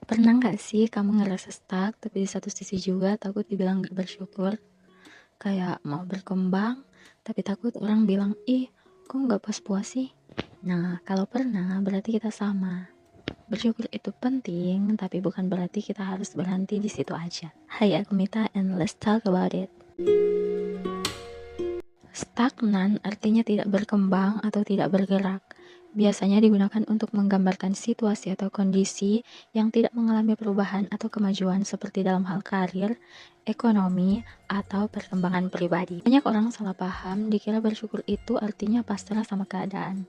Pernah nggak sih kamu ngerasa stuck, tapi di satu sisi juga takut dibilang nggak bersyukur? Kayak mau berkembang, tapi takut orang bilang, ih, kok nggak puas-puas sih? Nah, kalau pernah, berarti kita sama. Bersyukur itu penting, tapi bukan berarti kita harus berhenti di situ aja. Hai, aku Mita, and let's talk about it. Stagnan artinya tidak berkembang atau tidak bergerak. Biasanya digunakan untuk menggambarkan situasi atau kondisi yang tidak mengalami perubahan atau kemajuan seperti dalam hal karir, ekonomi, atau perkembangan pribadi. Banyak orang salah paham, dikira bersyukur itu artinya pasrah sama keadaan.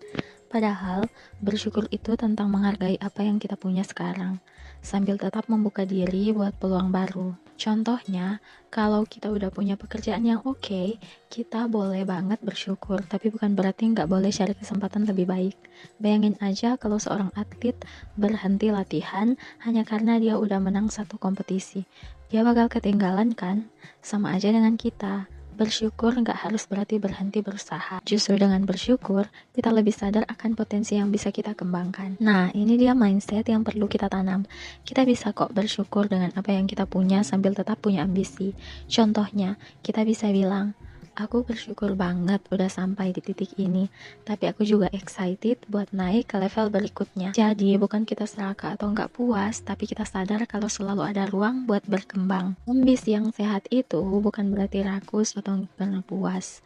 Padahal, bersyukur itu tentang menghargai apa yang kita punya sekarang, sambil tetap membuka diri buat peluang baru. Contohnya, kalau kita udah punya pekerjaan yang oke, kita boleh banget bersyukur, tapi bukan berarti nggak boleh cari kesempatan lebih baik. Bayangin aja kalau seorang atlet berhenti latihan hanya karena dia udah menang satu kompetisi. Dia bakal ketinggalan kan? Sama aja dengan kita. Bersyukur nggak harus berarti berhenti berusaha. Justru dengan bersyukur, kita lebih sadar akan potensi yang bisa kita kembangkan. Nah, ini dia mindset yang perlu kita tanam. Kita bisa kok bersyukur dengan apa yang kita punya sambil tetap punya ambisi. Contohnya, kita bisa bilang, aku bersyukur banget udah sampai di titik ini, tapi aku juga excited buat naik ke level berikutnya. Jadi bukan kita serakah atau nggak puas, tapi kita sadar kalau selalu ada ruang buat berkembang. Ambisi yang sehat itu bukan berarti rakus atau nggak pernah puas.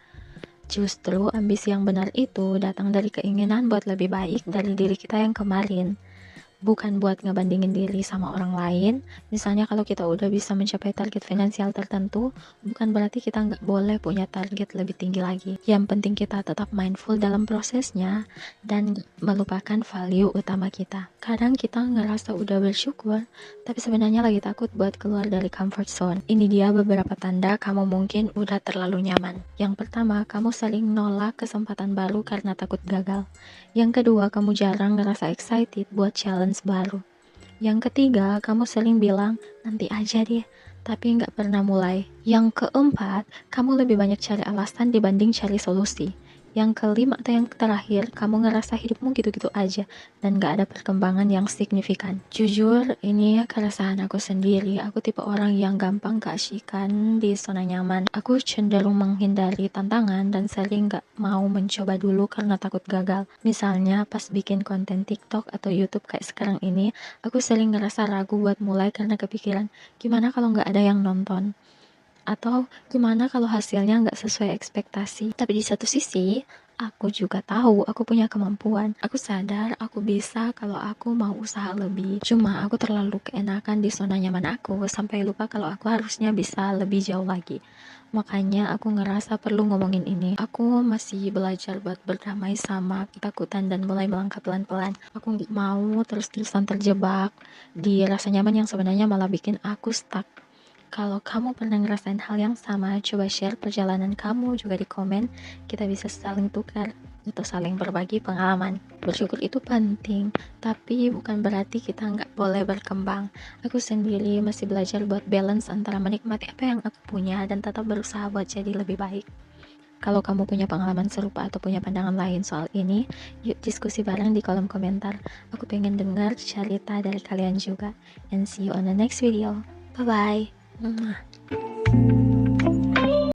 Justru ambisi yang benar itu datang dari keinginan buat lebih baik dari diri kita yang kemarin. Bukan buat ngebandingin diri sama orang lain. Misalnya kalau kita udah bisa mencapai target finansial tertentu, bukan berarti kita nggak boleh punya target lebih tinggi lagi. Yang penting kita tetap mindful dalam prosesnya dan nggak melupakan value utama kita. Kadang kita ngerasa udah bersyukur, tapi sebenarnya lagi takut buat keluar dari comfort zone. Ini dia beberapa tanda kamu mungkin udah terlalu nyaman. Yang pertama, kamu sering nolak kesempatan baru karena takut gagal. Yang kedua, kamu jarang ngerasa excited buat challenge baru. Yang ketiga, kamu sering bilang, nanti aja deh, tapi nggak pernah mulai. Yang keempat, kamu lebih banyak cari alasan dibanding cari solusi. Yang kelima atau yang terakhir, kamu ngerasa hidupmu gitu-gitu aja dan gak ada perkembangan yang signifikan. Jujur, ini keresahan aku sendiri. Aku tipe orang yang gampang keasyikan di zona nyaman. Aku cenderung menghindari tantangan dan sering gak mau mencoba dulu karena takut gagal. Misalnya pas bikin konten TikTok atau YouTube kayak sekarang ini, aku sering ngerasa ragu buat mulai karena kepikiran, gimana kalau gak ada yang nonton? Atau gimana kalau hasilnya nggak sesuai ekspektasi. Tapi di satu sisi, aku juga tahu aku punya kemampuan. Aku sadar aku bisa kalau aku mau usaha lebih. Cuma aku terlalu keenakan di zona nyaman aku sampai lupa kalau aku harusnya bisa lebih jauh lagi. Makanya aku ngerasa perlu ngomongin ini. Aku masih belajar buat berdamai sama ketakutan dan mulai melangkah pelan-pelan. Aku nggak mau terus-terusan terjebak di rasa nyaman yang sebenarnya malah bikin aku stuck. Kalau kamu pernah ngerasain hal yang sama, coba share perjalanan kamu juga di komen. Kita bisa saling tukar atau saling berbagi pengalaman. Bersyukur itu penting, tapi bukan berarti kita nggak boleh berkembang. Aku sendiri masih belajar buat balance antara menikmati apa yang aku punya dan tetap berusaha buat jadi lebih baik. Kalau kamu punya pengalaman serupa atau punya pandangan lain soal ini, yuk diskusi bareng di kolom komentar. Aku pengen dengar cerita dari kalian juga. And see you on the next video. Bye-bye.